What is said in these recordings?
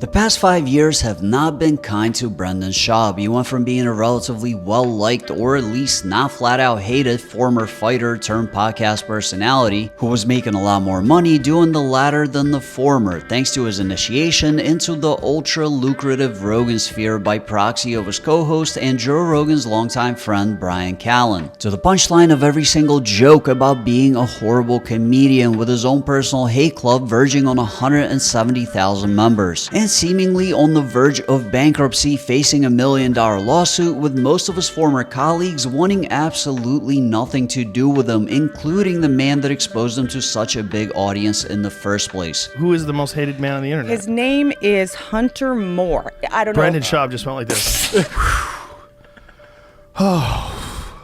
The past 5 years have not been kind to Brendan Schaub. He went from being a relatively well-liked, or at least not flat-out hated, former fighter turned podcast personality who was making a lot more money doing the latter than the former, thanks to his initiation into the ultra-lucrative Rogan sphere by proxy of his co-host and Joe Rogan's longtime friend Bryan Callen, to the punchline of every single joke about being a horrible comedian with his own personal hate club verging on 170,000 members, and seemingly on the verge of bankruptcy, facing $1 million lawsuit, with most of his former colleagues wanting absolutely nothing to do with him, including the man that exposed him to such a big audience in the first place. Who is the most hated man on the internet? His name is Hunter Moore. I don't know. Brendan Schaub just went like this.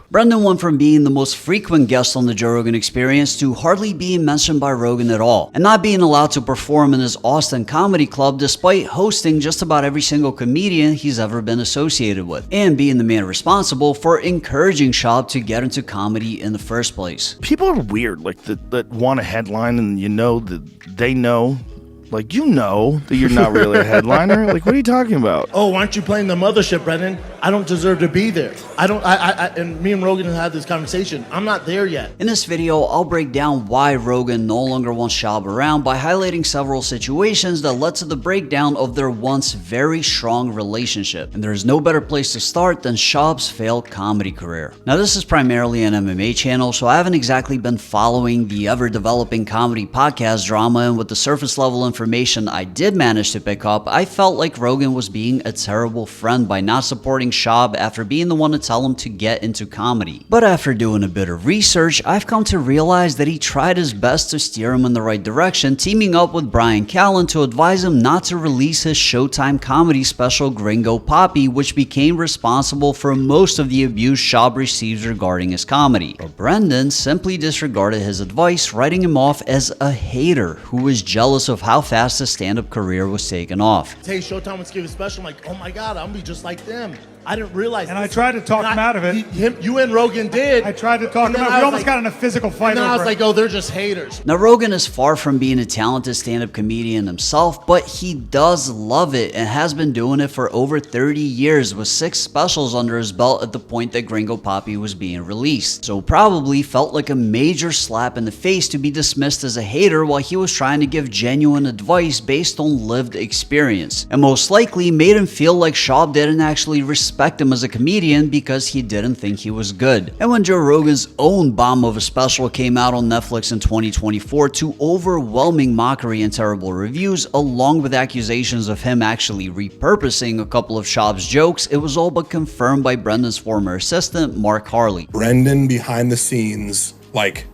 Brendan went from being the most frequent guest on the Joe Rogan Experience to hardly being mentioned by Rogan at all, and not being allowed to perform in his Austin comedy club despite hosting just about every single comedian he's ever been associated with, and being the man responsible for encouraging Schaub to get into comedy in the first place. People are weird, like that want a headline and you know that they know. Like, you know that you're not really a headliner. Like, what are you talking about? Oh, why aren't you playing the mothership, Brendan? I don't deserve to be there. And me and Rogan had this conversation. I'm not there yet. In this video, I'll break down why Rogan no longer wants Schaub around by highlighting several situations that led to the breakdown of their once very strong relationship. And there is no better place to start than Schaub's failed comedy career. Now, this is primarily an MMA channel, so I haven't exactly been following the ever-developing comedy podcast drama, and with the surface level information I did manage to pick up, I felt like Rogan was being a terrible friend by not supporting Schaub after being the one to tell him to get into comedy. But after doing a bit of research, I've come to realize that he tried his best to steer him in the right direction, teaming up with Bryan Callen to advise him not to release his Showtime comedy special Gringo Papi, which became responsible for most of the abuse Schaub receives regarding his comedy. But Brendan simply disregarded his advice, writing him off as a hater who was jealous of how fast his stand-up career was taken off. Hey, Showtime was giving a special. I'm like, oh my God, I'm gonna be just like them. I didn't realize. And I tried to talk him out of it. You and Rogan did. I tried to talk him out. We almost got in a physical fight and then over I was it. like, oh, they're just haters. Now, Rogan is far from being a talented stand-up comedian himself, but he does love it and has been doing it for over 30 years with 6 specials under his belt at the point that Gringo Papi was being released. So probably felt like a major slap in the face to be dismissed as a hater while he was trying to give genuine advice based on lived experience, and most likely made him feel like Schaub didn't actually respect him as a comedian because he didn't think he was good. And when Joe Rogan's own bomb of a special came out on Netflix in 2024 to overwhelming mockery and terrible reviews, along with accusations of him actually repurposing a couple of Schaub's jokes, it was all but confirmed by Brendan's former assistant, Mark Harley. Brendan behind the scenes, like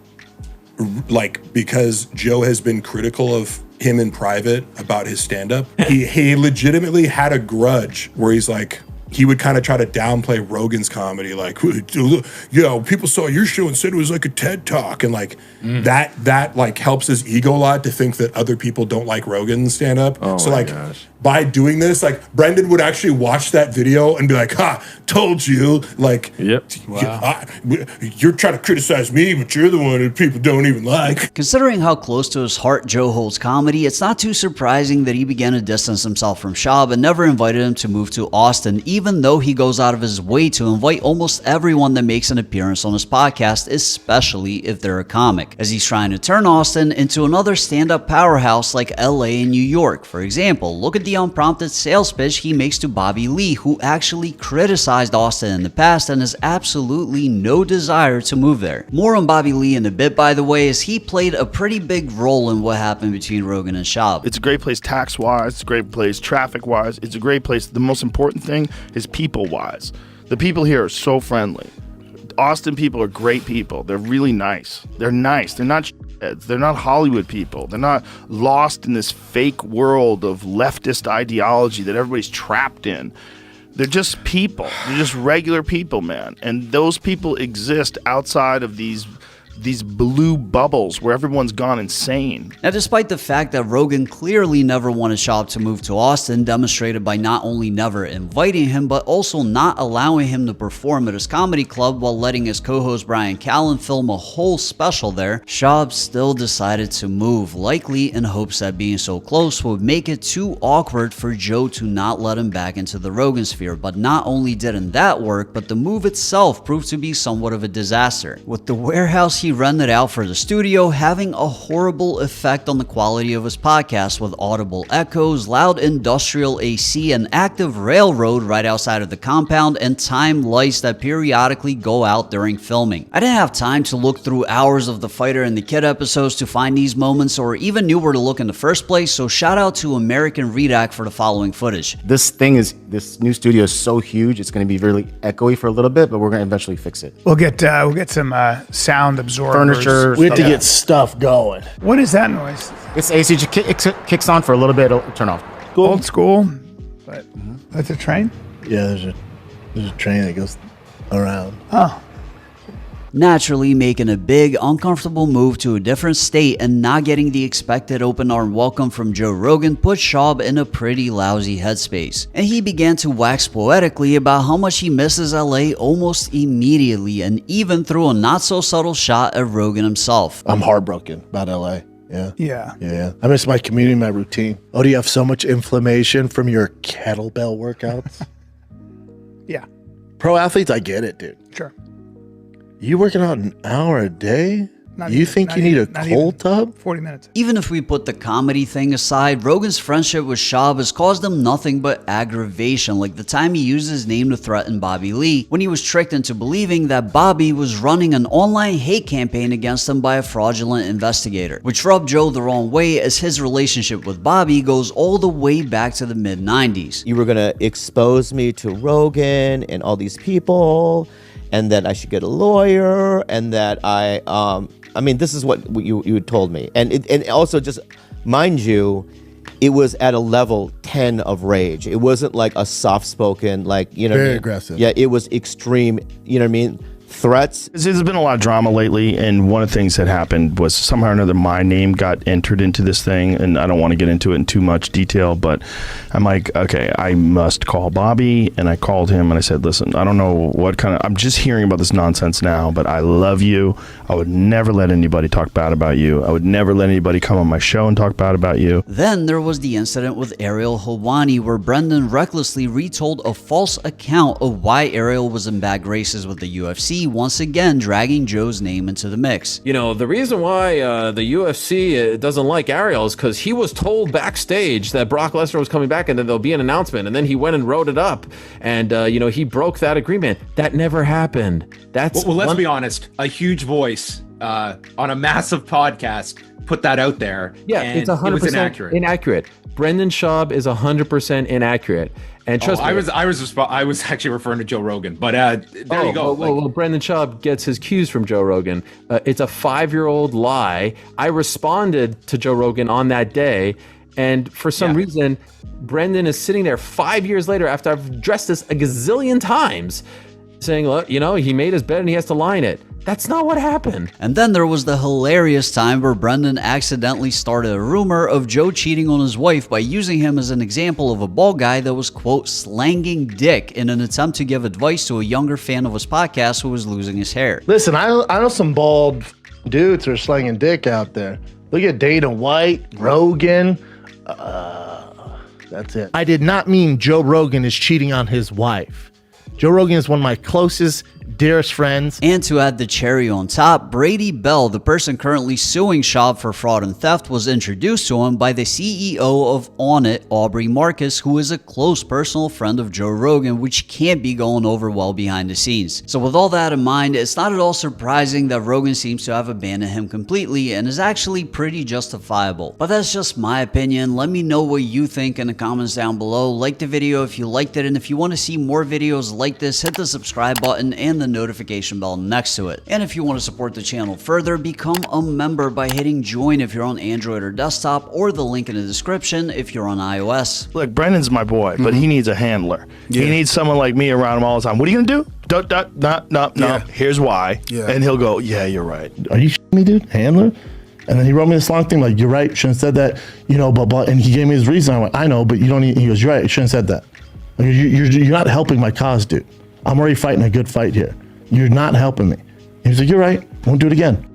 because Joe has been critical of him in private about his stand-up, he legitimately had a grudge where he's like, he would kind of try to downplay Rogan's comedy, like, people saw your show and said it was like a TED Talk, and like that like helps his ego a lot to think that other people don't like Rogan's stand-up. Oh, so like, gosh. By doing this, like, Brendan would actually watch that video and be like, ha, told you, like, yep. Wow. You're trying to criticize me, but you're the one that people don't even like. Considering how close to his heart Joe holds comedy, it's not too surprising that he began to distance himself from Schaub and never invited him to move to Austin, even though he goes out of his way to invite almost everyone that makes an appearance on his podcast, especially if they're a comic, as he's trying to turn Austin into another stand-up powerhouse like LA and New York. For example, look at the unprompted sales pitch he makes to Bobby Lee, who actually criticized Austin in the past and has absolutely no desire to move there. More on Bobby Lee in a bit, by the way, as he played a pretty big role in what happened between Rogan and Schaub. It's a great place tax-wise. It's a great place traffic-wise. It's a great place. The most important thing is people-wise. The people here are so friendly. Austin people are great people. They're really nice. They're nice. They're not shitheads. They're not Hollywood people. They're not lost in this fake world of leftist ideology that everybody's trapped in. They're just people. They're just regular people, man. And those people exist outside of these these blue bubbles where everyone's gone insane. Now, despite the fact that Rogan clearly never wanted Schaub to move to Austin, demonstrated by not only never inviting him, but also not allowing him to perform at his comedy club while letting his co-host Brian Callen film a whole special there, Schaub still decided to move, likely in hopes that being so close would make it too awkward for Joe to not let him back into the Rogan sphere. But not only didn't that work, but the move itself proved to be somewhat of a disaster, with the warehouse he rented out for the studio having a horrible effect on the quality of his podcast, with audible echoes, loud industrial AC, an active railroad right outside of the compound, and timed lights that periodically go out during filming. I didn't have time to look through hours of the Fighter and the Kid episodes to find these moments, or even knew where to look in the first place, so shout out to American Redac for the following footage. This new studio is so huge, it's going to be really echoey for a little bit, but we're going to eventually fix it. We'll get some sound absorbers. Furniture. We have to get stuff going. What is that noise? It's AC. It kicks on for a little bit, it'll turn off. Old school, but that's a train? Yeah, there's a train that goes around. Oh. Naturally, making a big, uncomfortable move to a different state and not getting the expected open arm welcome from Joe Rogan put Schaub in a pretty lousy headspace, and he began to wax poetically about how much he misses LA almost immediately, and even threw a not so subtle shot at Rogan himself. I'm heartbroken about LA. Yeah. Yeah. I miss my community, my routine. Oh, do you have so much inflammation from your kettlebell workouts? Yeah. Pro athletes, I get it, dude. Sure. You working out an hour a day? You think you need a cold tub? 40 minutes. Even if we put the comedy thing aside, Rogan's friendship with Schaub has caused him nothing but aggravation, like the time he used his name to threaten Bobby Lee when he was tricked into believing that Bobby was running an online hate campaign against him by a fraudulent investigator, which rubbed Joe the wrong way, as his relationship with Bobby goes all the way back to the mid-90s. You were gonna expose me to Rogan and all these people, and that I should get a lawyer, and that I mean, this is what you had told me. And also, just mind you, it was at a level 10 of rage. It wasn't like a soft-spoken, like, you know, Very aggressive. Yeah, it was extreme, you know what I mean? Threats. There's been a lot of drama lately, and one of the things that happened was somehow or another my name got entered into this thing, and I don't want to get into it in too much detail, but I'm like, okay, I must call Bobby, and I called him, and I said, listen, I don't know what kind of, I'm just hearing about this nonsense now, but I love you. I would never let anybody talk bad about you. I would never let anybody come on my show and talk bad about you. Then there was the incident with Ariel Helwani, where Brendan recklessly retold a false account of why Ariel was in bad graces with the UFC, once again dragging Joe's name into the mix. You know, the reason why the UFC doesn't like Ariel is because he was told backstage that Brock Lesnar was coming back and then there'll be an announcement, and then he went and wrote it up, and you know, he broke that agreement. That never happened. That's well, let's be honest. A huge voice on a massive podcast put that out there. Yeah, and it's 100% it was inaccurate. Inaccurate. Brendan Schaub is 100% inaccurate. And trust me, I was actually referring to Joe Rogan, but there you go. Well, Brendan Schaub gets his cues from Joe Rogan. It's a 5-year-old lie. I responded to Joe Rogan on that day, and for some reason, Brendan is sitting there 5 years later after I've addressed this a gazillion times, saying, look, you know, he made his bed and he has to lie in it. That's not what happened. And then there was the hilarious time where Brendan accidentally started a rumor of Joe cheating on his wife by using him as an example of a bald guy that was, quote, slanging dick in an attempt to give advice to a younger fan of his podcast who was losing his hair. Listen, I know some bald dudes who are slanging dick out there. Look at Dana White, Rogan. That's it. I did not mean Joe Rogan is cheating on his wife. Joe Rogan is one of my closest, dearest friends. And to add the cherry on top, Brady Bell, the person currently suing Schaub for fraud and theft, was introduced to him by the CEO of On It, Aubrey Marcus, who is a close personal friend of Joe Rogan, which can't be going over well behind the scenes. So with all that in mind, it's not at all surprising that Rogan seems to have abandoned him completely, and is actually pretty justifiable. But that's just my opinion. Let me know what you think in the comments down below. Like the video if you liked it, and if you want to see more videos like this, hit the subscribe button and the notification bell next to it. And if you want to support the channel further, become a member by hitting join if you're on Android or desktop, or the link in the description if you're on iOS. Look, Brendan's my boy, but he needs a handler. He needs someone like me around him all the time. What are you gonna do? No. Yeah. Here's why. Yeah. And he'll go, yeah, you're right. Are you shitting me, dude? Handler? And then he wrote me this long thing like, you're right, shouldn't have said that, blah, blah. And he gave me his reason. I went, I know, but you don't need, he goes, you're right, you shouldn't have said that. Like, you're not helping my cause, dude. I'm already fighting a good fight here. You're not helping me. He was like, you're right, won't do it again.